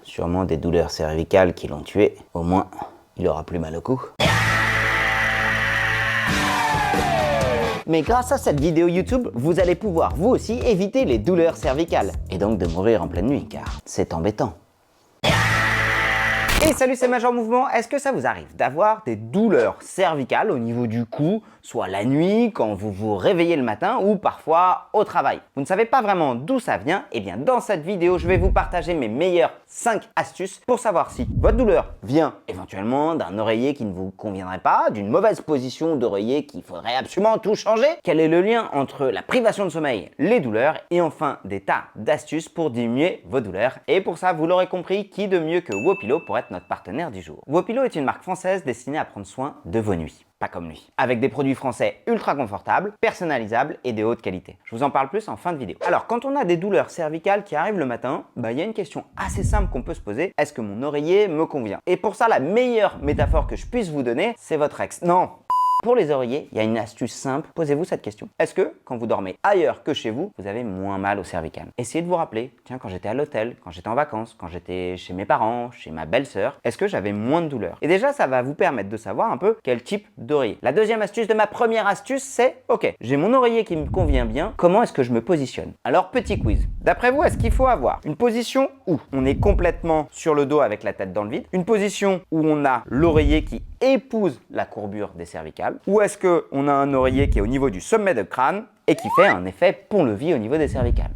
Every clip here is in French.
Sûrement des douleurs cervicales qui l'ont tué. Au moins, il aura plus mal au cou. Mais grâce à cette vidéo YouTube, vous allez pouvoir vous aussi éviter les douleurs cervicales. Et donc de mourir en pleine nuit, car c'est embêtant. Et salut, c'est Major Mouvement. Est-ce que ça vous arrive d'avoir des douleurs cervicales au niveau du cou, soit la nuit, quand vous vous réveillez le matin ou parfois au travail? Vous ne savez pas vraiment d'où ça vient? Eh bien, dans cette vidéo, je vais vous partager mes meilleures 5 astuces pour savoir si votre douleur vient éventuellement d'un oreiller qui ne vous conviendrait pas, d'une mauvaise position d'oreiller qu'il faudrait absolument tout changer. Quel est le lien entre la privation de sommeil, les douleurs et enfin des tas d'astuces pour diminuer vos douleurs. Et pour ça, vous l'aurez compris, qui de mieux que Wopilo pour être notre partenaire du jour. Wopilo est une marque française destinée à prendre soin de vos nuits. Pas comme lui. Avec des produits français ultra confortables, personnalisables et de haute qualité. Je vous en parle plus en fin de vidéo. Alors, quand on a des douleurs cervicales qui arrivent le matin, il y a une question assez simple qu'on peut se poser. Est-ce que mon oreiller me convient? Et pour ça, la meilleure métaphore que je puisse vous donner, c'est votre ex. Non! Pour les oreillers, il y a une astuce simple. Posez-vous cette question. Est-ce que, quand vous dormez ailleurs que chez vous, vous avez moins mal au cervical? Essayez de vous rappeler, tiens, quand j'étais à l'hôtel, quand j'étais en vacances, quand j'étais chez mes parents, chez ma belle-sœur, est-ce que j'avais moins de douleur? Et déjà, ça va vous permettre de savoir un peu quel type d'oreiller. La deuxième astuce de ma première astuce, c'est, ok, j'ai mon oreiller qui me convient bien, comment est-ce que je me positionne? Alors, petit quiz. D'après vous, est-ce qu'il faut avoir une position où on est complètement sur le dos avec la tête dans le vide, une position où on a l'oreiller qui épouse la courbure des cervicales, ou est-ce qu'on a un oreiller qui est au niveau du sommet de crâne et qui fait un effet pont-levis au niveau des cervicales?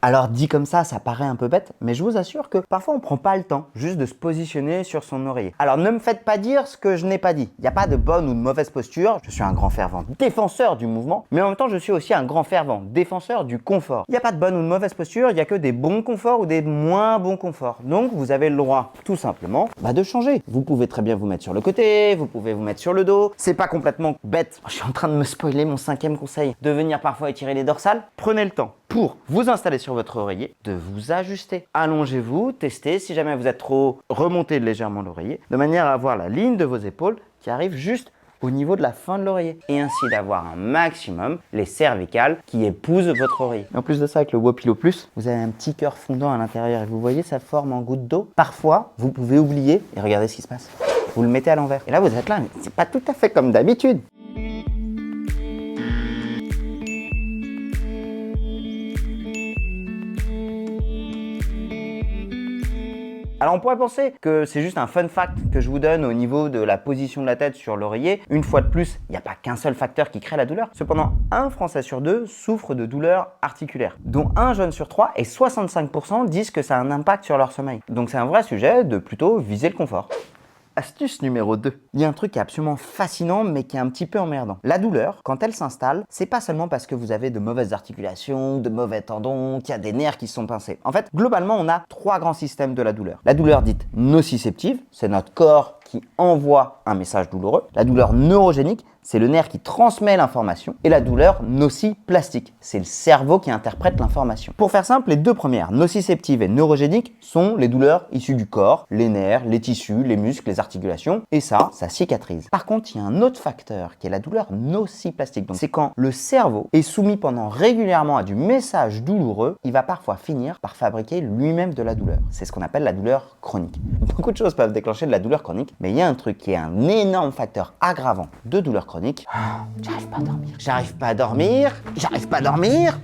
Alors dit comme ça paraît un peu bête, mais je vous assure que parfois on prend pas le temps juste de se positionner sur son oreiller. Alors ne me faites pas dire ce que je n'ai pas dit. Il n'y a pas de bonne ou de mauvaise posture. Je suis un grand fervent défenseur du mouvement, mais en même temps je suis aussi un grand fervent défenseur du confort. Il n'y a pas de bonne ou de mauvaise posture, il n'y a que des bons conforts ou des moins bons conforts. Donc vous avez le droit tout simplement de changer. Vous pouvez très bien vous mettre sur le côté, vous pouvez vous mettre sur le dos. C'est pas complètement bête. Je suis en train de me spoiler mon 5e conseil de venir parfois étirer les dorsales. Prenez le temps pour vous installer sur votre oreiller, de vous ajuster. Allongez-vous, testez si jamais vous êtes trop, remontez légèrement l'oreiller, de manière à avoir la ligne de vos épaules qui arrive juste au niveau de la fin de l'oreiller. Et ainsi d'avoir un maximum les cervicales qui épousent votre oreiller. En plus de ça, avec le Wopilo Plus, vous avez un petit cœur fondant à l'intérieur et vous voyez sa forme en goutte d'eau. Parfois, vous pouvez oublier et regardez ce qui se passe. Vous le mettez à l'envers. Et là, vous êtes là, mais c'est pas tout à fait comme d'habitude. Alors on pourrait penser que c'est juste un fun fact que je vous donne au niveau de la position de la tête sur l'oreiller. Une fois de plus, il n'y a pas qu'un seul facteur qui crée la douleur. Cependant, un Français sur 2 souffre de douleurs articulaires, dont un jeune sur 3 et 65% disent que ça a un impact sur leur sommeil. Donc c'est un vrai sujet de plutôt viser le confort. Astuce numéro 2. Il y a un truc qui est absolument fascinant mais qui est un petit peu emmerdant. La douleur, quand elle s'installe, c'est pas seulement parce que vous avez de mauvaises articulations, de mauvais tendons, qu'il y a des nerfs qui se sont pincés. En fait, globalement, on a 3 grands systèmes de la douleur. La douleur dite nociceptive, c'est notre corps qui envoie un message douloureux. La douleur neurogénique, c'est le nerf qui transmet l'information. Et la douleur nociplastique, c'est le cerveau qui interprète l'information. Pour faire simple, les deux premières, nociceptive et neurogénique, sont les douleurs issues du corps, les nerfs, les tissus, les muscles, les articulations. Et ça cicatrise. Par contre, il y a un autre facteur qui est la douleur nociplastique. Donc, c'est quand le cerveau est soumis pendant régulièrement à du message douloureux, il va parfois finir par fabriquer lui-même de la douleur. C'est ce qu'on appelle la douleur chronique. Beaucoup de choses peuvent déclencher de la douleur chronique, mais il y a un truc qui est un énorme facteur aggravant de douleur chronique. J'arrive pas à dormir. J'arrive pas à dormir. J'arrive pas à dormir.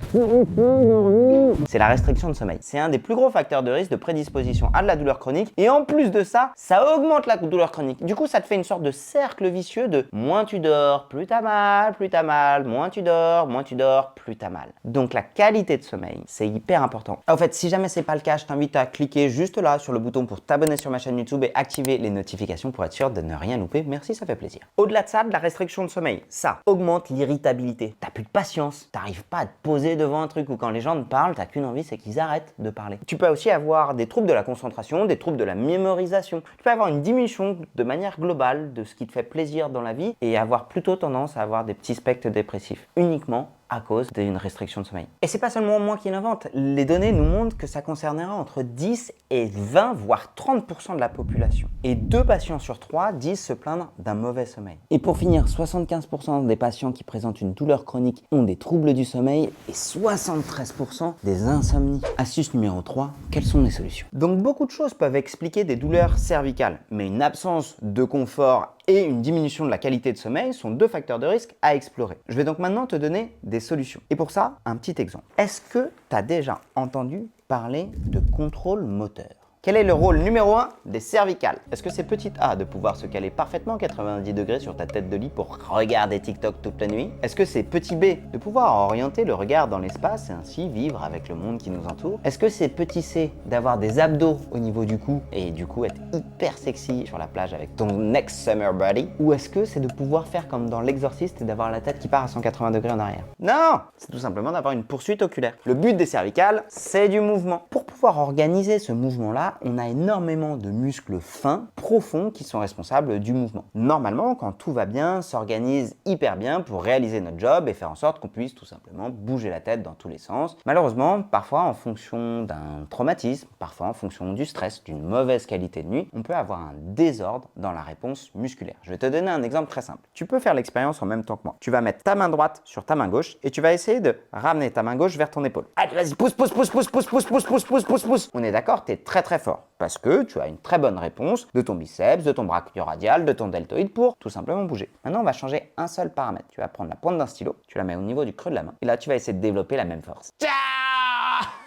C'est la restriction de sommeil. C'est un des plus gros facteurs de risque de prédisposition à de la douleur chronique. Et en plus de ça, ça augmente la douleur chronique. Du coup, ça te fait une sorte de cercle vicieux de moins tu dors, plus t'as mal, plus t'as mal, moins tu dors, plus t'as mal. Donc la qualité de sommeil, c'est hyper important. En fait, si jamais c'est pas le cas, je t'invite à cliquer juste là sur le bouton pour t'abonner sur ma chaîne YouTube et activer les notifications pour être sûr de ne rien louper. Merci, ça fait plaisir. Au-delà de ça, de la restriction de sommeil, ça augmente l'irritabilité. T'as plus de patience, t'arrives pas à te poser devant un truc où quand les gens te parlent, t'as qu'une envie, c'est qu'ils arrêtent de parler. Tu peux aussi avoir des troubles de la concentration, des troubles de la mémorisation. Tu peux avoir une diminution de manière globale de ce qui te fait plaisir dans la vie et avoir plutôt tendance à avoir des petits spectres dépressifs uniquement à cause d'une restriction de sommeil. Et c'est pas seulement moi qui l'invente. Les données nous montrent que ça concernera entre 10 et 20, voire 30% de la population. Et 2 patients sur 3 disent se plaindre d'un mauvais sommeil. Et pour finir, 75% des patients qui présentent une douleur chronique ont des troubles du sommeil et 73% des insomnies. Astuce numéro 3, quelles sont les solutions? Donc beaucoup de choses peuvent expliquer des douleurs cervicales, mais une absence de confort et une diminution de la qualité de sommeil sont 2 facteurs de risque à explorer. Je vais donc maintenant te donner des solutions. Et pour ça, un petit exemple. Est-ce que tu as déjà entendu parler de contrôle moteur? Quel est le rôle numéro 1 des cervicales? Est-ce que c'est petit A de pouvoir se caler parfaitement 90 degrés sur ta tête de lit pour regarder TikTok toute la nuit? Est-ce que c'est petit B de pouvoir orienter le regard dans l'espace et ainsi vivre avec le monde qui nous entoure? Est-ce que c'est petit C d'avoir des abdos au niveau du cou et du coup être hyper sexy sur la plage avec ton next summer body? Ou est-ce que c'est de pouvoir faire comme dans l'exorciste et d'avoir la tête qui part à 180 degrés en arrière? Non! C'est tout simplement d'avoir une poursuite oculaire. Le but des cervicales, c'est du mouvement. Pour pouvoir organiser ce mouvement-là, on a énormément de muscles fins, profonds, qui sont responsables du mouvement. Normalement, quand tout va bien, s'organise hyper bien pour réaliser notre job et faire en sorte qu'on puisse tout simplement bouger la tête dans tous les sens. Malheureusement, parfois en fonction d'un traumatisme, parfois en fonction du stress, d'une mauvaise qualité de nuit, on peut avoir un désordre dans la réponse musculaire. Je vais te donner un exemple très simple. Tu peux faire l'expérience en même temps que moi. Tu vas mettre ta main droite sur ta main gauche et tu vas essayer de ramener ta main gauche vers ton épaule. Allez, vas-y, pousse, pousse, pousse, pousse, pousse, pousse, pousse, pousse, pousse, pousse, pousse. On est d'accord, tu es très très fort. Parce que tu as une très bonne réponse de ton biceps, de ton brachioradial, de ton deltoïde pour tout simplement bouger. Maintenant, on va changer un seul paramètre. Tu vas prendre la pointe d'un stylo, tu la mets au niveau du creux de la main et là, tu vas essayer de développer la même force.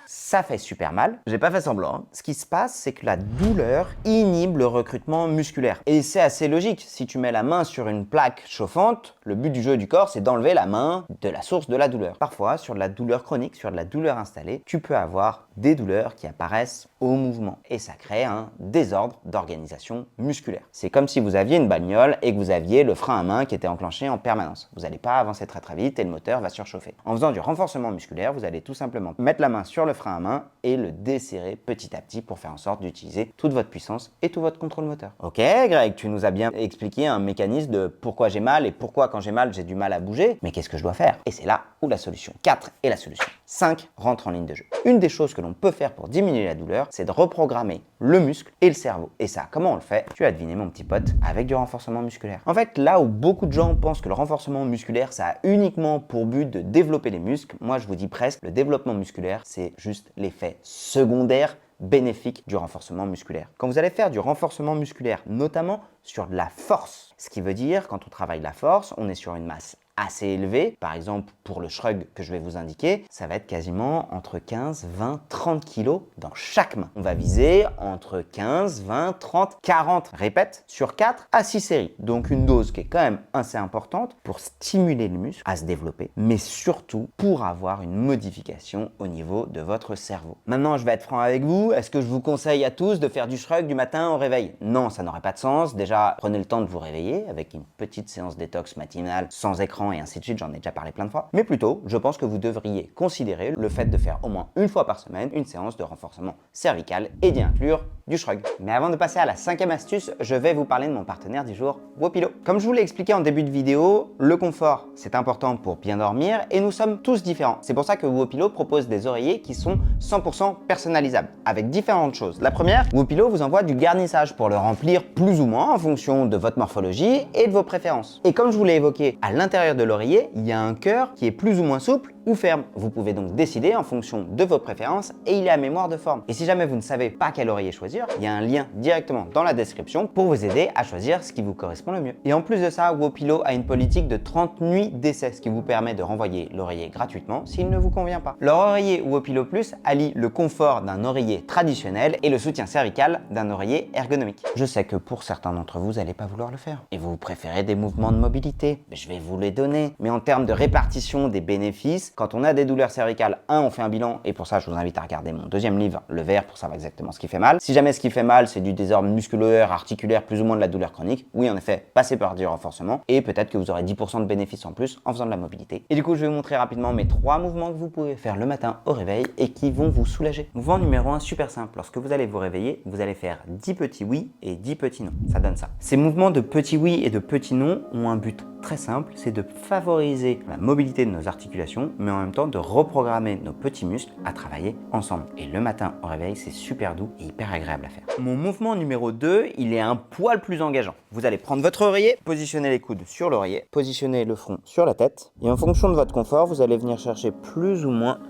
Ça fait super mal, j'ai pas fait semblant. Hein. Ce qui se passe, c'est que la douleur inhibe le recrutement musculaire. Et c'est assez logique, si tu mets la main sur une plaque chauffante, le but du jeu du corps, c'est d'enlever la main de la source de la douleur. Parfois, sur de la douleur chronique, sur de la douleur installée, tu peux avoir des douleurs qui apparaissent au mouvement. Et ça crée un désordre d'organisation musculaire. C'est comme si vous aviez une bagnole et que vous aviez le frein à main qui était enclenché en permanence. Vous n'allez pas avancer très très vite et le moteur va surchauffer. En faisant du renforcement musculaire, vous allez tout simplement mettre la main sur le frein à main et le desserrer petit à petit pour faire en sorte d'utiliser toute votre puissance et tout votre contrôle moteur. Ok Greg, tu nous as bien expliqué un mécanisme de pourquoi j'ai mal et pourquoi quand j'ai mal j'ai du mal à bouger, mais qu'est-ce que je dois faire? Et c'est là où la solution 4 est la solution 5 rentre en ligne de jeu. Une des choses que l'on peut faire pour diminuer la douleur, c'est de reprogrammer le muscle et le cerveau. Et ça, comment on le fait? Tu as deviné mon petit pote, avec du renforcement musculaire. En fait, là où beaucoup de gens pensent que le renforcement musculaire, ça a uniquement pour but de développer les muscles, moi je vous dis presque, le développement musculaire, c'est juste l'effet secondaire bénéfique du renforcement musculaire. Quand vous allez faire du renforcement musculaire, notamment sur de la force, ce qui veut dire quand on travaille la force, on est sur une masse assez élevé. Par exemple, pour le shrug que je vais vous indiquer, ça va être quasiment entre 15, 20, 30 kilos dans chaque main. On va viser entre 15, 20, 30, 40 répètes sur 4 à 6 séries. Donc une dose qui est quand même assez importante pour stimuler le muscle à se développer, mais surtout pour avoir une modification au niveau de votre cerveau. Maintenant, je vais être franc avec vous. Est-ce que je vous conseille à tous de faire du shrug du matin au réveil? Non, ça n'aurait pas de sens. Déjà, prenez le temps de vous réveiller avec une petite séance détox matinale sans écran et ainsi de suite, j'en ai déjà parlé plein de fois. Mais plutôt, je pense que vous devriez considérer le fait de faire au moins une fois par semaine une séance de renforcement cervical et d'y inclure du shrug. Mais avant de passer à la 5e astuce, je vais vous parler de mon partenaire du jour, Wopilo. Comme je vous l'ai expliqué en début de vidéo, le confort, c'est important pour bien dormir et nous sommes tous différents. C'est pour ça que Wopilo propose des oreillers qui sont 100% personnalisables, avec différentes choses. La première, Wopilo vous envoie du garnissage pour le remplir plus ou moins en fonction de votre morphologie et de vos préférences. Et comme je vous l'ai évoqué, à l'intérieur de l'oreiller, il y a un cœur qui est plus ou moins souple ou ferme. Vous pouvez donc décider en fonction de vos préférences et il est à mémoire de forme. Et si jamais vous ne savez pas quel oreiller choisir, il y a un lien directement dans la description pour vous aider à choisir ce qui vous correspond le mieux. Et en plus de ça, Wopilo a une politique de 30 nuits d'essai, ce qui vous permet de renvoyer l'oreiller gratuitement s'il ne vous convient pas. Leur oreiller Wopilo Plus allie le confort d'un oreiller traditionnel et le soutien cervical d'un oreiller ergonomique. Je sais que pour certains d'entre vous, vous n'allez pas vouloir le faire. Et vous préférez des mouvements de mobilité. Je vais vous les donner. Mais en termes de répartition des bénéfices, quand on a des douleurs cervicales, on fait un bilan, et pour ça, je vous invite à regarder mon deuxième livre, Le Vert, pour savoir exactement ce qui fait mal. Si jamais ce qui fait mal, c'est du désordre musculaire, articulaire, plus ou moins de la douleur chronique, oui, en effet, passez par du renforcement, et peut-être que vous aurez 10% de bénéfices en plus en faisant de la mobilité. Et du coup, je vais vous montrer rapidement mes 3 mouvements que vous pouvez faire le matin au réveil et qui vont vous soulager. Mouvement numéro 1, super simple. Lorsque vous allez vous réveiller, vous allez faire 10 petits oui et 10 petits non. Ça donne ça. Ces mouvements de petits oui et de petits non ont un but très simple, c'est de favoriser la mobilité de nos articulations, mais en même temps de reprogrammer nos petits muscles à travailler ensemble. Et le matin au réveil, c'est super doux et hyper agréable à faire. Mon mouvement numéro 2, il est un poil plus engageant. Vous allez prendre votre oreiller, positionner les coudes sur l'oreiller, positionner le front sur la tête, et en fonction de votre confort, vous allez venir chercher plus ou moins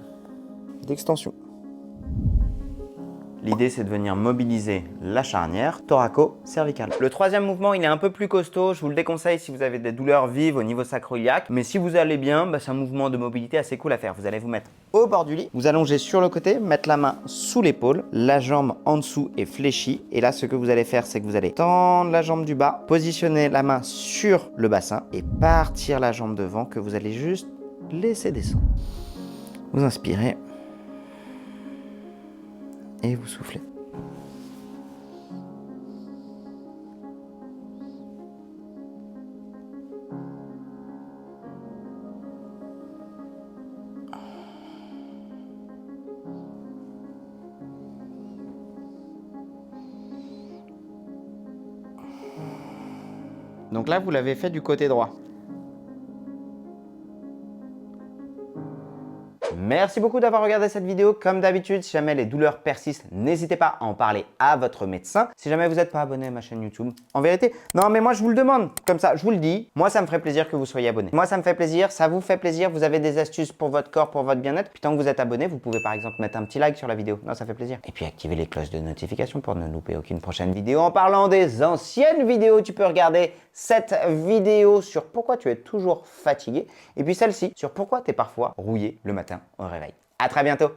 d'extension. L'idée, c'est de venir mobiliser la charnière thoraco-cervicale. Le troisième mouvement, il est un peu plus costaud. Je vous le déconseille si vous avez des douleurs vives au niveau sacro-iliaque. Mais si vous allez bien, c'est un mouvement de mobilité assez cool à faire. Vous allez vous mettre au bord du lit, vous allongez sur le côté, mettre la main sous l'épaule, la jambe en dessous est fléchie. Et là, ce que vous allez faire, c'est que vous allez tendre la jambe du bas, positionner la main sur le bassin et partir la jambe devant que vous allez juste laisser descendre. Vous inspirez. Et vous soufflez. Donc là, vous l'avez fait du côté droit. Merci beaucoup d'avoir regardé cette vidéo. Comme d'habitude, si jamais les douleurs persistent, n'hésitez pas à en parler à votre médecin. Si jamais vous n'êtes pas abonné à ma chaîne YouTube, en vérité, non mais moi je vous le demande, comme ça, je vous le dis. Moi, ça me ferait plaisir que vous soyez abonné. Moi, ça me fait plaisir, ça vous fait plaisir. Vous avez des astuces pour votre corps, pour votre bien-être. Puis tant que vous êtes abonné, vous pouvez par exemple mettre un petit like sur la vidéo. Non, ça fait plaisir. Et puis activer les cloches de notification pour ne louper aucune prochaine vidéo. En parlant des anciennes vidéos, tu peux regarder cette vidéo sur pourquoi tu es toujours fatigué. Et puis celle-ci sur pourquoi tu es parfois rouillé le matin au réveil. À très bientôt.